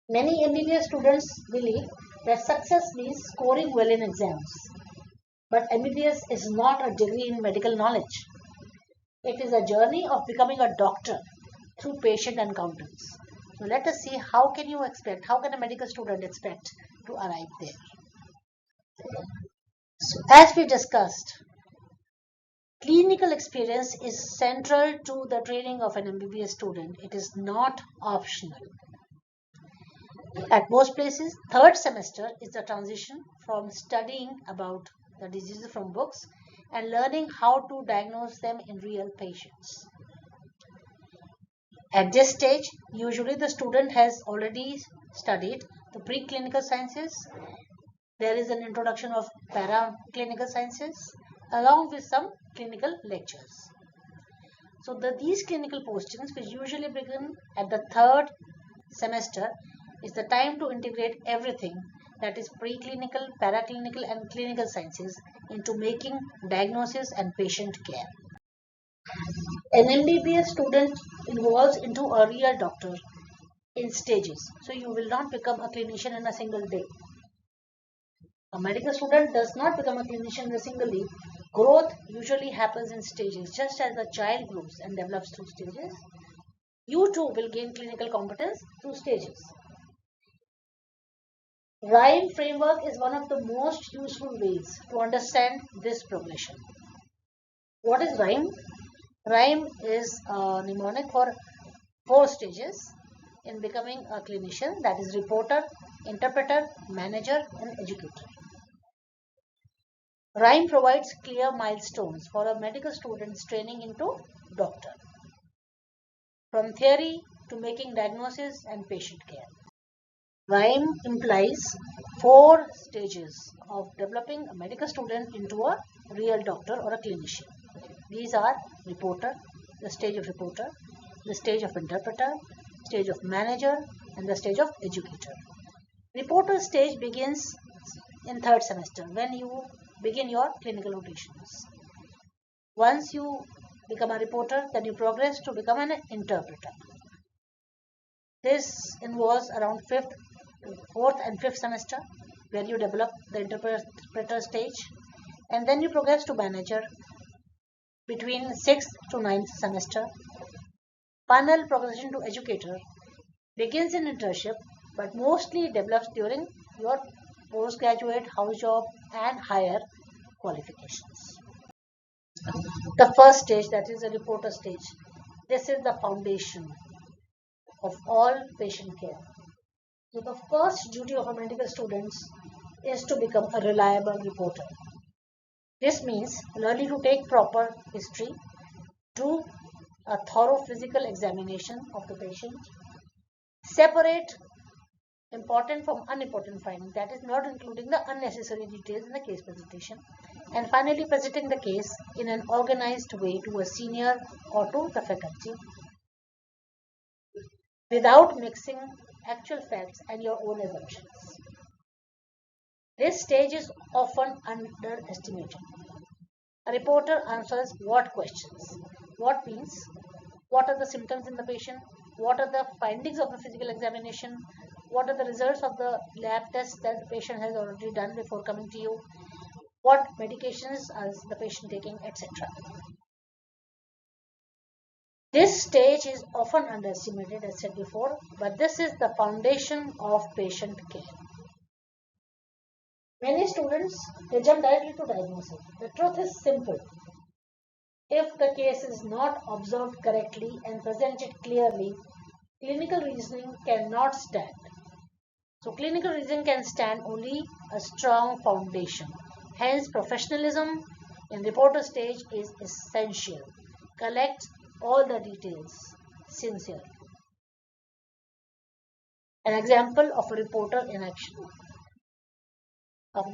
Many MBBS students believe that success means scoring well in exams. But MBBS is not a degree in medical knowledge. It is a journey of becoming a doctor through patient encounters. So let us see how can a medical student expect to arrive there. So as we discussed, clinical experience is central to the training of an MBBS student. It is not optional. At most places, third semester is the transition from studying about the diseases from books and learning how to diagnose them in real patients. At this stage, usually the student has already studied the preclinical sciences. There is an introduction of paraclinical sciences along with some clinical lectures. So these clinical postings, which usually begin at the third semester, is the time to integrate everything, that is preclinical, paraclinical and clinical sciences, into making diagnosis and patient care. An MBBS student evolves into a real doctor in stages. So you will not become a clinician in a single day. A medical student does not become a clinician in a single day. Growth usually happens in stages. Just as a child grows and develops through stages, you too will gain clinical competence through stages. RHYME framework is one of the most useful ways to understand this progression. What is RHYME? RHYME is a mnemonic for 4 stages in becoming a clinician, that is reporter, interpreter, manager and educator. RHYME provides clear milestones for a medical student's training into doctor, from theory to making diagnosis and patient care. RHYME implies 4 stages of developing a medical student into a real doctor or a clinician. These are reporter, the stage of reporter, the stage of interpreter, stage of manager, and the stage of educator. Reporter stage begins in third semester when you begin your clinical rotations. Once you become a reporter, then you progress to become an interpreter. This involves around 4th and 5th semester, where you develop the interpreter stage, and then you progress to manager between 6th to 9th semester. Final progression to educator begins in internship, but mostly develops during your postgraduate, house job and higher qualifications. The first stage, that is the reporter stage, this is the foundation of all patient care. So the first duty of a medical student is to become a reliable reporter. This means learning to take proper history, do a thorough physical examination of the patient, separate important from unimportant findings, that is not including the unnecessary details in the case presentation, and finally presenting the case in an organized way to a senior or to the faculty without mixing actual facts and your own assumptions. This stage is often underestimated. A reporter answers what questions? What means? What are the symptoms in the patient? What are the findings of the physical examination? What are the results of the lab tests that the patient has already done before coming to you? What medications is the patient taking, etc. This stage is often underestimated, as said before, but this is the foundation of patient care. Many students, they jump directly to diagnosis. The truth is simple. If the case is not observed correctly and presented clearly, clinical reasoning cannot stand. So clinical reasoning can stand only a strong foundation. Hence, professionalism in reporter stage is essential. Collect all the details sincerely. An example of a reporter in action.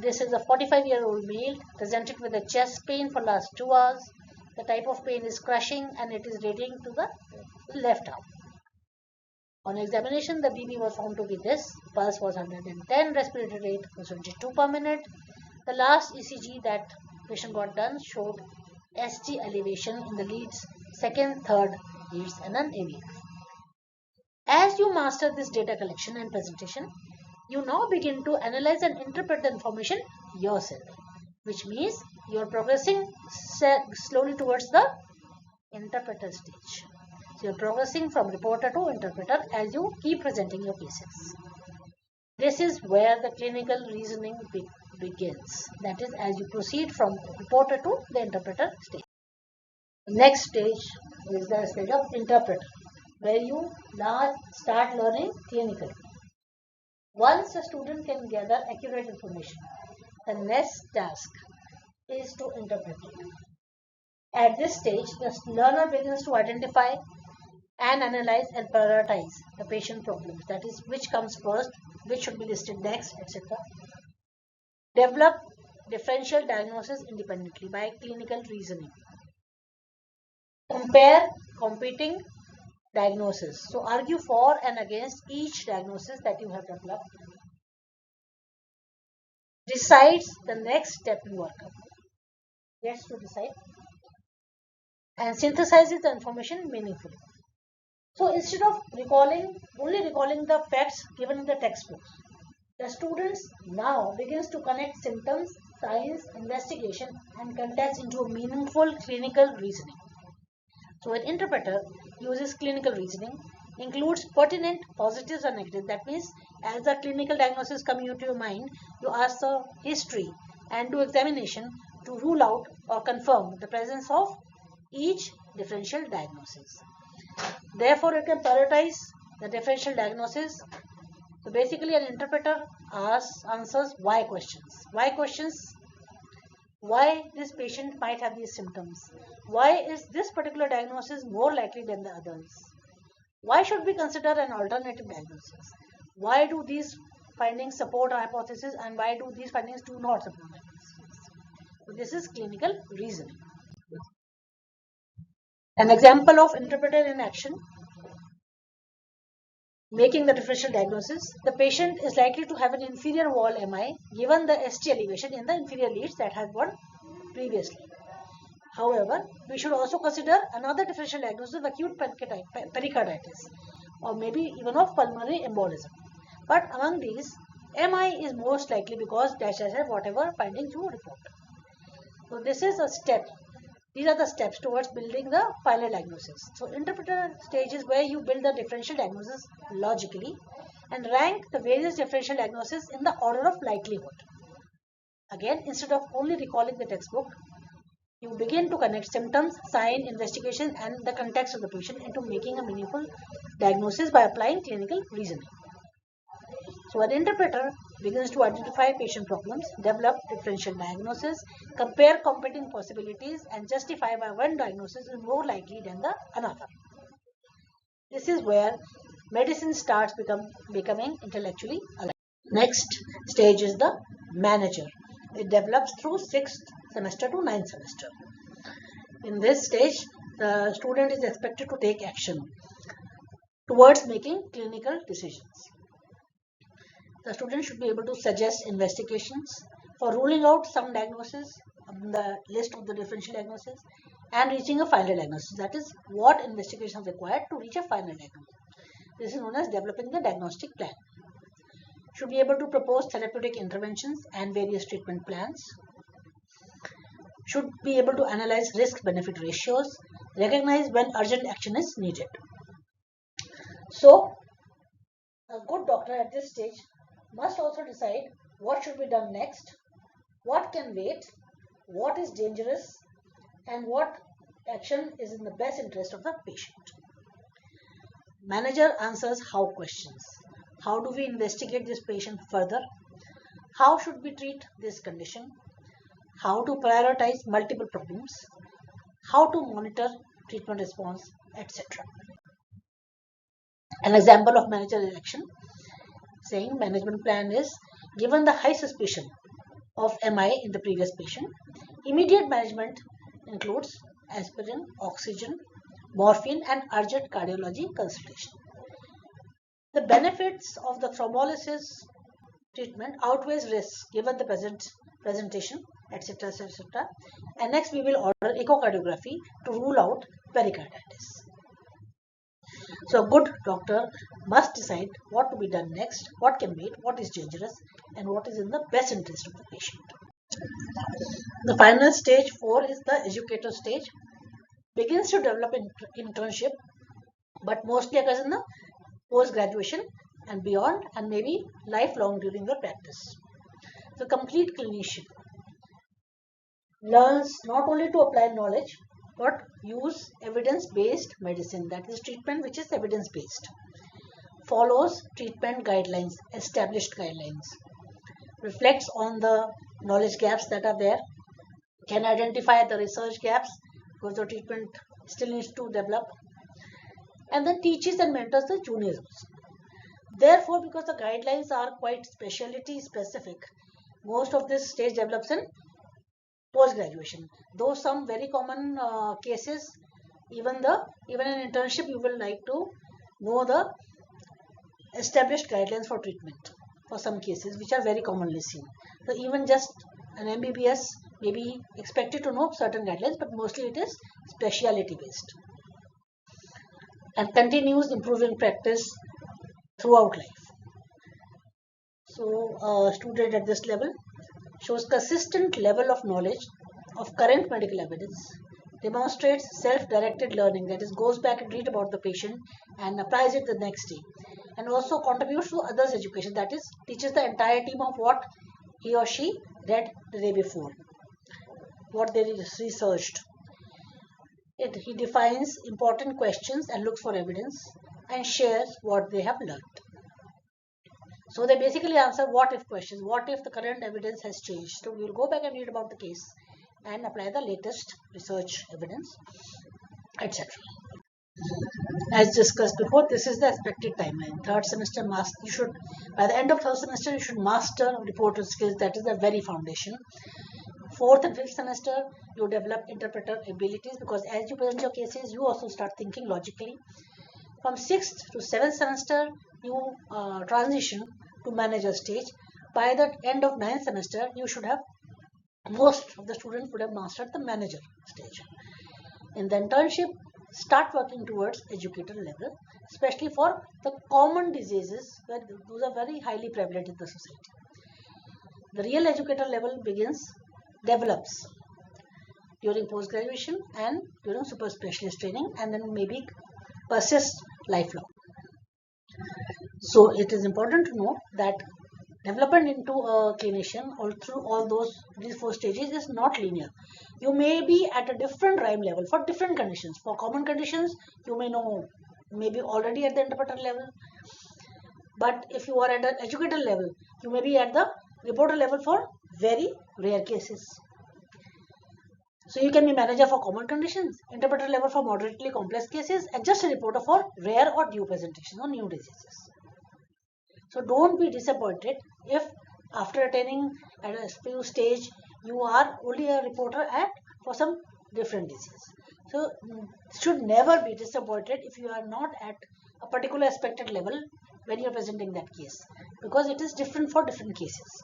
This is a 45-year-old male presented with a chest pain for last 2 hours. The type of pain is crushing and it is radiating to the left arm. On examination, the BP was found to be this. Pulse was 110, respiratory rate was 22 per minute. The last ECG that patient got done showed ST elevation in the leads, second, third leads and an AVF. As you master this data collection and presentation, you now begin to analyze and interpret the information yourself, which means you are progressing slowly towards the interpreter stage. So you are progressing from reporter to interpreter as you keep presenting your cases. This is where the clinical reasoning begins. That is, as you proceed from reporter to the interpreter stage. The next stage is the stage of interpreter, where you now start learning clinically. Once a student can gather accurate information, the next task is to interpret it. At this stage, the learner begins to identify and analyze and prioritize the patient problems. That is, which comes first, which should be listed next, etc. Develop differential diagnosis independently by clinical reasoning. Compare competing diagnosis. So argue for and against each diagnosis that you have developed. Decides the next step in workup. Gets to decide and synthesizes the information meaningfully. So instead of only recalling the facts given in the textbooks, the students now begins to connect symptoms, signs, investigation, and context into a meaningful clinical reasoning. So an interpreter uses clinical reasoning, includes pertinent positives or negatives. That means as the clinical diagnosis coming into your mind, you ask the history and do examination to rule out or confirm the presence of each differential diagnosis. Therefore, it can prioritize the differential diagnosis. So basically, an interpreter answers why questions. Why questions? Why this patient might have these symptoms? Why is this particular diagnosis more likely than the others? Why should we consider an alternative diagnosis? Why do these findings support our hypothesis and why do these findings do not support our hypothesis? So this is clinical reasoning. An example of interpreter in action: making the differential diagnosis. The patient is likely to have an inferior wall MI given the ST elevation in the inferior leads that has gone previously. However, we should also consider another differential diagnosis of acute pericarditis or maybe even of pulmonary embolism. But among these, MI is most likely because dash whatever findings you report. So this is a step. These are the steps towards building the final diagnosis. So interpreter stage is where you build the differential diagnosis logically and rank the various differential diagnoses in the order of likelihood. Again, instead of only recalling the textbook, you begin to connect symptoms, sign, investigation, and the context of the patient into making a meaningful diagnosis by applying clinical reasoning. So an interpreter begins to identify patient problems, develop differential diagnosis, compare competing possibilities, and justify why one diagnosis is more likely than the another. This is where medicine starts becoming intellectually alive. Next stage is the manager. It develops through 6th semester to 9th semester. In this stage, the student is expected to take action towards making clinical decisions. The student should be able to suggest investigations for ruling out some diagnosis on the list of the differential diagnosis and reaching a final diagnosis. That is, what investigation is required to reach a final diagnosis. This is known as developing the diagnostic plan. Should be able to propose therapeutic interventions and various treatment plans. Should be able to analyze risk-benefit ratios, recognize when urgent action is needed. So, a good doctor at this stage must also decide what should be done next, what can wait, what is dangerous, and what action is in the best interest of the patient. Manager answers how questions. How do we investigate this patient further? How should we treat this condition? How to prioritize multiple problems? How to monitor treatment response, etc. An example of managerial action saying management plan is, given the high suspicion of MI in the previous patient, immediate management includes aspirin, oxygen, morphine, and urgent cardiology consultation. The benefits of the thrombolysis treatment outweighs risks given the presentation, etc., etc. And next we will order echocardiography to rule out pericarditis. So a good doctor must decide what to be done next, what can wait, what is dangerous, and what is in the best interest of the patient. The final stage 4 is the educator stage. Begins to develop in internship, but mostly occurs in the post graduation and beyond, and maybe lifelong during your practice. The complete clinician learns not only to apply knowledge but use evidence-based medicine, that is treatment which is evidence-based, follows treatment guidelines, established guidelines, reflects on the knowledge gaps that are there, can identify the research gaps because the treatment still needs to develop, and then teaches and mentors the juniors. Therefore, because the guidelines are quite specialty specific, most of this stage develops in post graduation. Though some very common cases, even in internship, you will like to know the established guidelines for treatment for some cases which are very commonly seen. So even just an MBBS may be expected to know certain guidelines, but mostly it is speciality based and continues improving practice throughout life. So a student at this level shows consistent level of knowledge of current medical evidence, demonstrates self-directed learning, that is goes back and read about the patient and applies it the next day, and also contributes to others' education, that is teaches the entire team of what he or she read the day before, what they researched. He defines important questions and looks for evidence and shares what they have learned. So they basically answer what if questions. What if the current evidence has changed? So we will go back and read about the case and apply the latest research evidence, etc. As discussed before, this is the expected timeline. Third semester, by the end of third semester, you should master reporter skills. That is the very foundation. Fourth and fifth semester, you develop interpreter abilities, because as you present your cases, you also start thinking logically. From sixth to seventh semester, you transition to manager stage. By the end of ninth semester, you should have, most of the students would have mastered the manager stage. In the internship, start working towards educator level, especially for the common diseases where those are very highly prevalent in the society. The real educator level develops during post-graduation and during super specialist training, and then maybe persists lifelong. So it is important to know that development into a clinician all through these 4 stages is not linear. You may be at a different rhyme level for different conditions. For common conditions, you may know maybe already at the interpreter level, but if you are at the educator level, you may be at the reporter level for very rare cases. So you can be manager for common conditions, interpreter level for moderately complex cases, and just a reporter for rare or new presentations or new diseases. So don't be disappointed if after attaining at a few stage you are only a reporter for some different disease. So should never be disappointed if you are not at a particular expected level when you are presenting that case, because it is different for different cases.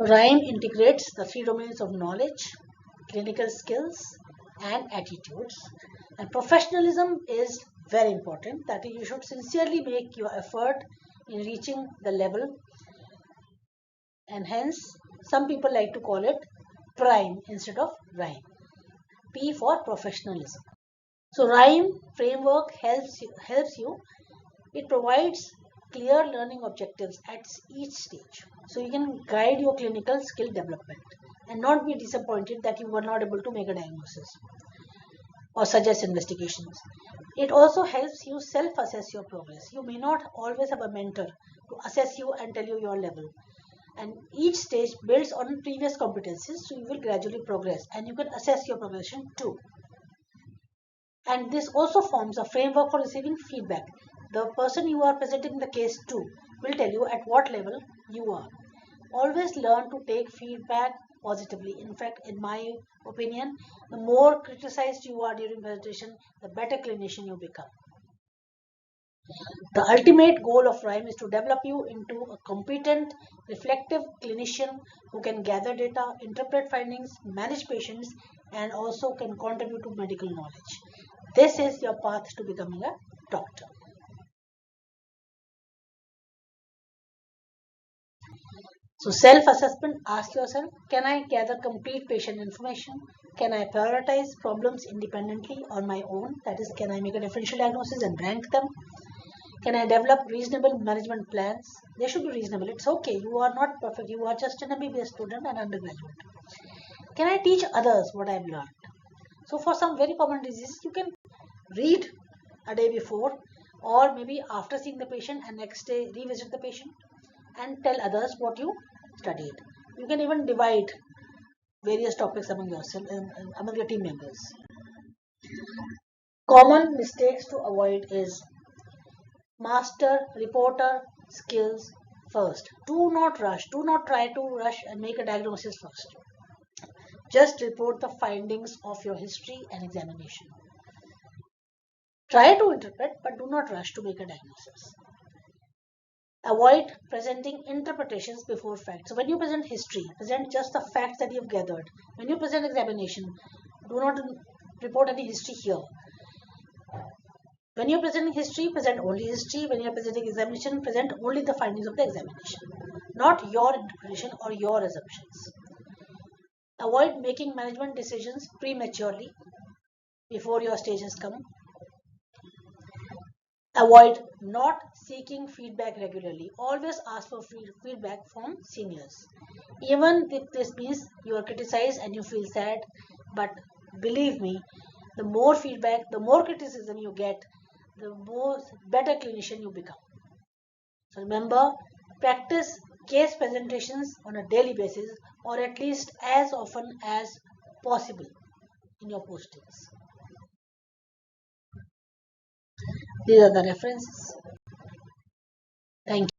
RHYME integrates the 3 domains of knowledge, clinical skills, and attitudes. And professionalism is very important, that you should sincerely make your effort in reaching the level, and hence some people like to call it PRIME instead of RHYME. P for professionalism. So RHYME framework helps you. It provides clear learning objectives at each stage, so you can guide your clinical skill development and not be disappointed that you were not able to make a diagnosis or suggest investigations. It also helps you self-assess your progress. You may not always have a mentor to assess you and tell you your level, and each stage builds on previous competencies, so you will gradually progress and you can assess your progression too. And this also forms a framework for receiving feedback. The person you are presenting the case to will tell you at what level you are. Always learn to take feedback positively. In fact, in my opinion, the more criticized you are during presentation, the better clinician you become. The ultimate goal of RHYME is to develop you into a competent, reflective clinician who can gather data, interpret findings, manage patients, and also can contribute to medical knowledge. This is your path to becoming a doctor. So self-assessment, ask yourself, can I gather complete patient information? Can I prioritize problems independently on my own? That is, can I make a differential diagnosis and rank them? Can I develop reasonable management plans? They should be reasonable. It's okay. You are not perfect. You are just an MBBS student and undergraduate. Can I teach others what I've learned? So for some very common diseases, you can read a day before or maybe after seeing the patient and next day revisit the patient and tell others what you studied. You can even divide various topics among yourself and among your team members. Common mistakes to avoid is master reporter skills first. Do not rush. Do not try to rush and make a diagnosis first. Just report the findings of your history and examination. Try to interpret, but do not rush to make a diagnosis. Avoid presenting interpretations before facts. So when you present history, present just the facts that you've gathered. When you present examination, do not report any history here. When you're presenting history, present only history. When you're presenting examination, present only the findings of the examination, not your interpretation or your assumptions. Avoid making management decisions prematurely before your stage has come. Avoid not seeking feedback regularly. Always ask for feedback from seniors. Even if this means you are criticized and you feel sad, but believe me, the more feedback, the more criticism you get, the more better clinician you become. So remember, practice case presentations on a daily basis or at least as often as possible in your postings. These are the references. Thank you.